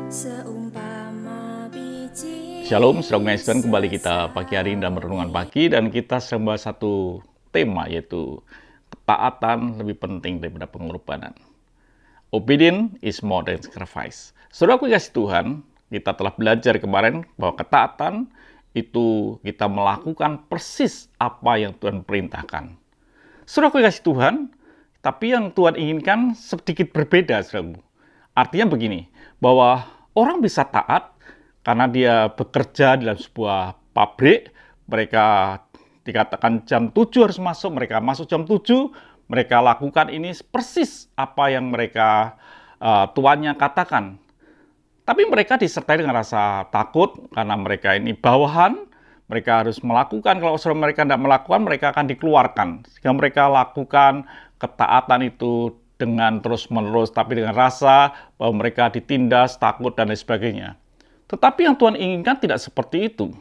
Seumpama biji. Shalom, saudara Kristen, kembali kita pagi hari ini dalam renungan pagi, dan kita sedang bahas satu tema, yaitu ketaatan lebih penting daripada pengorbanan. Obedience is more than sacrifice. Saudara kasih Tuhan, kita telah belajar kemarin bahwa ketaatan itu kita melakukan persis apa yang Tuhan perintahkan. Saudara kasih Tuhan, tapi yang Tuhan inginkan sedikit berbeda, saudara. Artinya begini, bahwa orang bisa taat karena dia bekerja dalam sebuah pabrik, mereka dikatakan jam 7 harus masuk, mereka masuk jam 7, mereka lakukan ini persis apa yang mereka tuannya katakan. Tapi mereka disertai dengan rasa takut karena mereka ini bawahan, mereka harus melakukan, kalau mereka tidak melakukan, mereka akan dikeluarkan. Sehingga mereka lakukan ketaatan itu dengan terus-menerus, tapi dengan rasa bahwa mereka ditindas, takut, dan lain sebagainya. Tetapi yang Tuhan inginkan tidak seperti itu.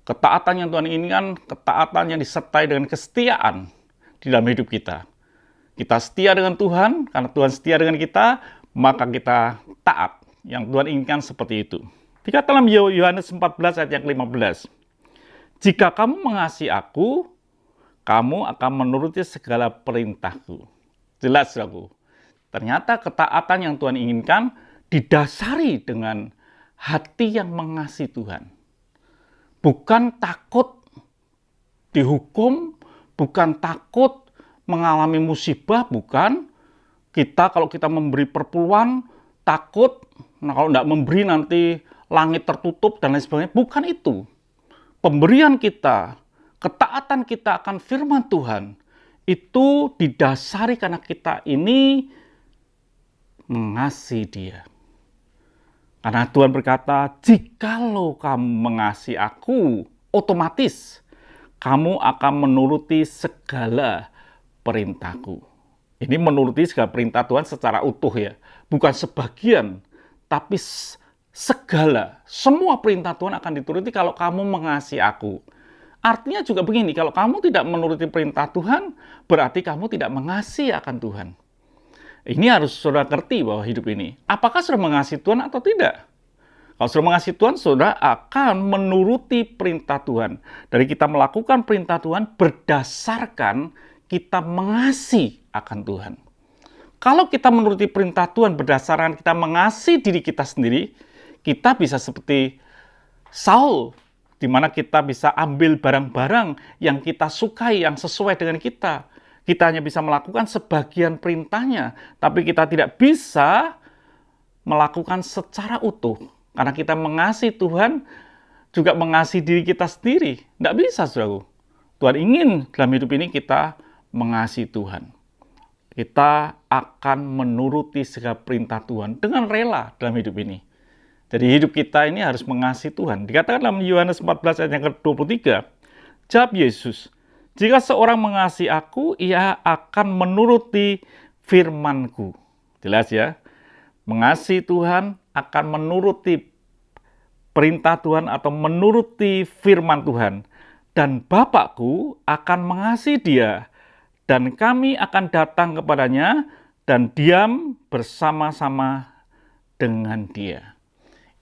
Ketaatan yang Tuhan inginkan, ketaatan yang disertai dengan kesetiaan di dalam hidup kita. Kita setia dengan Tuhan, karena Tuhan setia dengan kita, maka kita taat. Yang Tuhan inginkan seperti itu. Dikatakan dalam Yohanes 14 ayat yang 15. Jika kamu mengasihi aku, kamu akan menuruti segala perintahku. Jelas, saudaraku. Ternyata ketaatan yang Tuhan inginkan didasari dengan hati yang mengasihi Tuhan. Bukan takut dihukum, bukan takut mengalami musibah, bukan. Kalau kita memberi perpuluhan, takut, kalau tidak memberi nanti langit tertutup dan lain sebagainya. Bukan itu. Pemberian kita, ketaatan kita akan firman Tuhan, itu didasari karena kita ini mengasihi Dia. Karena Tuhan berkata, jikalau kamu mengasihi aku, otomatis kamu akan menuruti segala perintahku. Ini menuruti segala perintah Tuhan secara utuh ya. Bukan sebagian, tapi segala. Semua perintah Tuhan akan dituruti kalau kamu mengasihi aku. Artinya juga begini, kalau kamu tidak menuruti perintah Tuhan, berarti kamu tidak mengasihi akan Tuhan. Ini harus saudara ngerti bahwa hidup ini. Apakah saudara mengasihi Tuhan atau tidak? Kalau saudara mengasihi Tuhan, saudara akan menuruti perintah Tuhan. Dari kita melakukan perintah Tuhan berdasarkan kita mengasihi akan Tuhan. Kalau kita menuruti perintah Tuhan berdasarkan kita mengasihi diri kita sendiri, kita bisa seperti Saul, di mana kita bisa ambil barang-barang yang kita sukai, yang sesuai dengan kita. Kita hanya bisa melakukan sebagian perintahnya, tapi kita tidak bisa melakukan secara utuh. Karena kita mengasihi Tuhan, juga mengasihi diri kita sendiri. Tidak bisa, saudaraku. Tuhan ingin dalam hidup ini kita mengasihi Tuhan. Kita akan menuruti segala perintah Tuhan dengan rela dalam hidup ini. Jadi hidup kita ini harus mengasihi Tuhan. Dikatakan dalam Yohanes 14 ayat yang ke-23, jawab Yesus, jika seorang mengasihi aku, ia akan menuruti firman-Ku. Jelas ya, mengasihi Tuhan akan menuruti perintah Tuhan atau menuruti firman Tuhan. Dan Bapakku akan mengasihi dia, dan kami akan datang kepadanya dan diam bersama-sama dengan dia.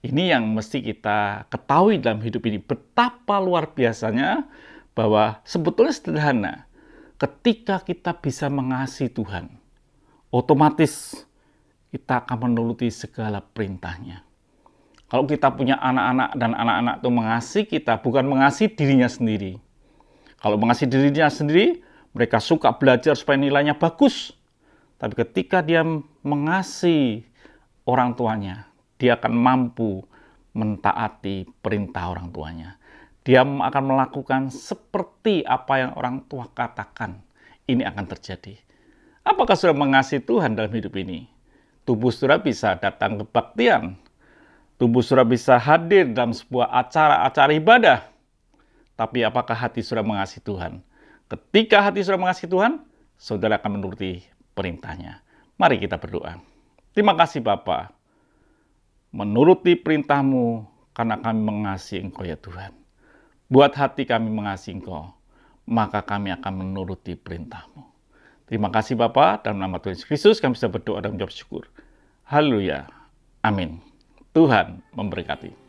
Ini yang mesti kita ketahui dalam hidup ini. Betapa luar biasanya bahwa sebetulnya sederhana. Ketika kita bisa mengasihi Tuhan, otomatis kita akan menuruti segala perintahnya. Kalau kita punya anak-anak dan anak-anak itu mengasihi kita, bukan mengasihi dirinya sendiri. Kalau mengasihi dirinya sendiri, mereka suka belajar supaya nilainya bagus. Tapi ketika dia mengasihi orang tuanya, dia akan mampu mentaati perintah orang tuanya. Dia akan melakukan seperti apa yang orang tua katakan. Ini akan terjadi. Apakah saudara mengasihi Tuhan dalam hidup ini? Tubuh saudara bisa datang ke kebaktian. Tubuh saudara bisa hadir dalam sebuah acara-acara ibadah. Tapi apakah hati saudara mengasihi Tuhan? Ketika hati saudara mengasihi Tuhan, saudara akan menuruti perintahnya. Mari kita berdoa. Terima kasih Bapa, menuruti perintah-Mu karena kami mengasihi Engkau ya Tuhan. Buat hati kami mengasihi Engkau, maka kami akan menuruti perintah-Mu. Terima kasih Bapa, dalam nama Tuhan Yesus Kristus kami bisa berdoa dan mengucap syukur. Haleluya. Amin. Tuhan memberkati.